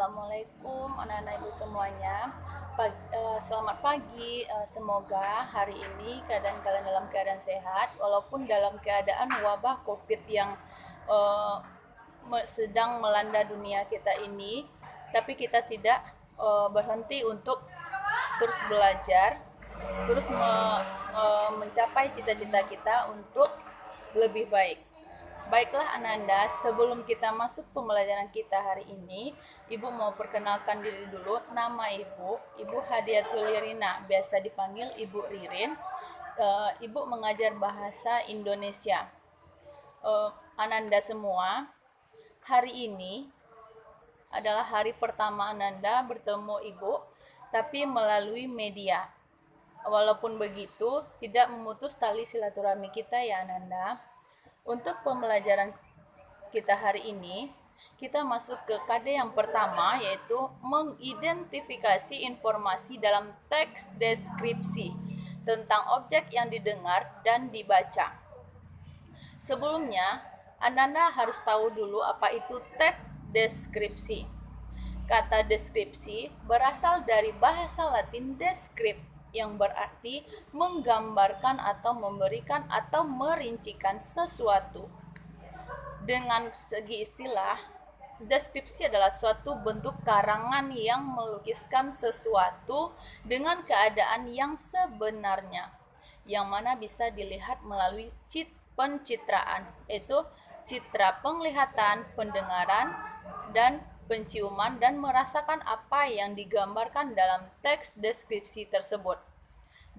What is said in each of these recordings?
Assalamualaikum anak-anak ibu semuanya. Selamat pagi. Semoga hari ini keadaan kalian dalam keadaan sehat, walaupun dalam keadaan wabah COVID yang sedang melanda dunia kita ini, tapi kita tidak berhenti untuk terus belajar, terus mencapai cita-cita kita untuk lebih baik. Baiklah Ananda, sebelum kita masuk pembelajaran kita hari ini, Ibu mau perkenalkan diri dulu. Nama Ibu Hadiatul Lirina, biasa dipanggil Ibu Ririn. Ibu mengajar bahasa Indonesia. Ananda semua, hari ini adalah hari pertama Ananda bertemu Ibu, tapi melalui media. Walaupun begitu, tidak memutus tali silaturahmi kita ya Ananda. Untuk pembelajaran kita hari ini, kita masuk ke KD yang pertama, yaitu mengidentifikasi informasi dalam teks deskripsi tentang objek yang didengar dan dibaca. Sebelumnya, Anda harus tahu dulu apa itu teks deskripsi. Kata deskripsi berasal dari bahasa Latin descript, yang berarti menggambarkan atau memberikan atau merincikan sesuatu. Dengan segi istilah, deskripsi adalah suatu bentuk karangan yang melukiskan sesuatu dengan keadaan yang sebenarnya, yang mana bisa dilihat melalui pencitraan, yaitu citra penglihatan, pendengaran, dan penciuman, dan merasakan apa yang digambarkan dalam teks deskripsi tersebut.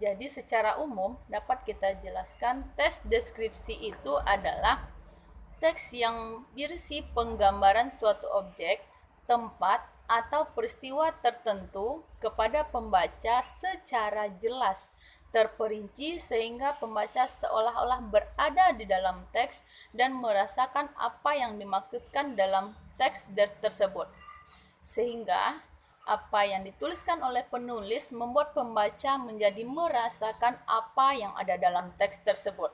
Jadi secara umum dapat kita jelaskan teks deskripsi itu adalah teks yang berisi penggambaran suatu objek, tempat, atau peristiwa tertentu kepada pembaca secara jelas, terperinci sehingga pembaca seolah-olah berada di dalam teks dan merasakan apa yang dimaksudkan dalam teks tersebut. Sehingga apa yang dituliskan oleh penulis membuat pembaca menjadi merasakan apa yang ada dalam teks tersebut.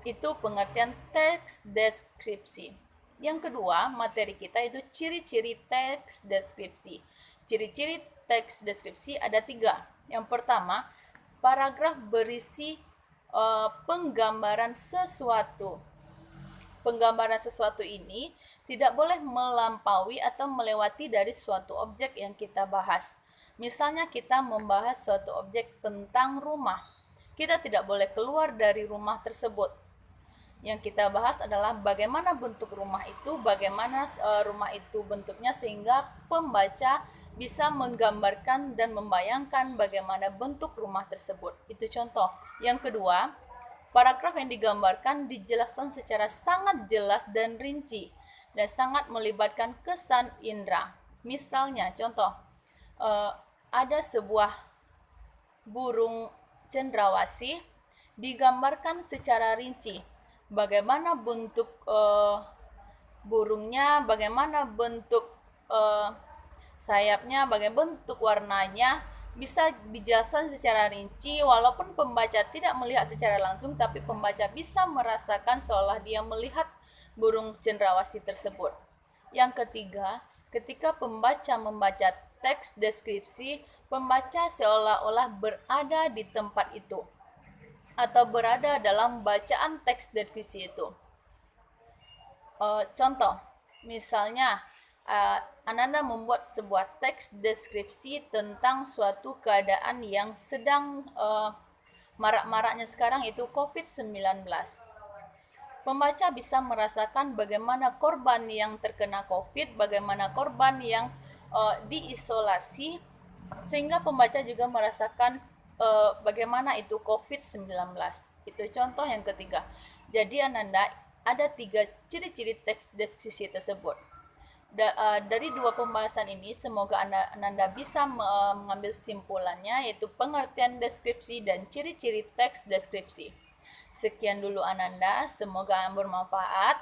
Itu pengertian teks deskripsi. Yang kedua, materi kita itu ciri-ciri teks deskripsi. Ciri-ciri teks deskripsi ada 3. Yang pertama, paragraf berisi penggambaran sesuatu. Penggambaran sesuatu ini tidak boleh melampaui atau melewati dari suatu objek yang kita bahas. Misalnya kita membahas suatu objek tentang rumah. Kita tidak boleh keluar dari rumah tersebut. Yang kita bahas adalah bagaimana bentuk rumah itu, bagaimana rumah itu bentuknya, sehingga pembaca bisa menggambarkan dan membayangkan bagaimana bentuk rumah tersebut. Itu contoh. Yang kedua, paragraf yang digambarkan dijelaskan secara sangat jelas dan rinci dan sangat melibatkan kesan indera. Misalnya, contoh, ada sebuah burung cendrawasih digambarkan secara rinci. Bagaimana bentuk burungnya, bagaimana bentuk sayapnya, bagaimana bentuk warnanya, bisa dijelaskan secara rinci, walaupun pembaca tidak melihat secara langsung, tapi pembaca bisa merasakan seolah dia melihat burung cendrawasih tersebut. Yang ketiga, ketika pembaca membaca teks deskripsi, pembaca seolah-olah berada di tempat itu atau berada dalam bacaan teks deskripsi itu. Contoh, misalnya Ananda membuat sebuah teks deskripsi tentang suatu keadaan yang sedang marak-maraknya sekarang, itu COVID-19. Pembaca bisa merasakan bagaimana korban yang terkena COVID, bagaimana korban yang diisolasi, sehingga pembaca juga merasakan bagaimana itu COVID-19. Itu contoh yang ketiga. Jadi Ananda ada 3 ciri-ciri teks deskripsi tersebut. Dari 2 pembahasan ini, semoga Ananda bisa mengambil simpulannya, yaitu pengertian deskripsi dan ciri-ciri teks deskripsi. Sekian dulu Ananda, semoga bermanfaat.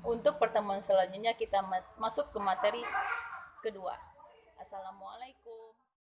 Untuk pertemuan selanjutnya kita masuk ke materi kedua. Assalamualaikum.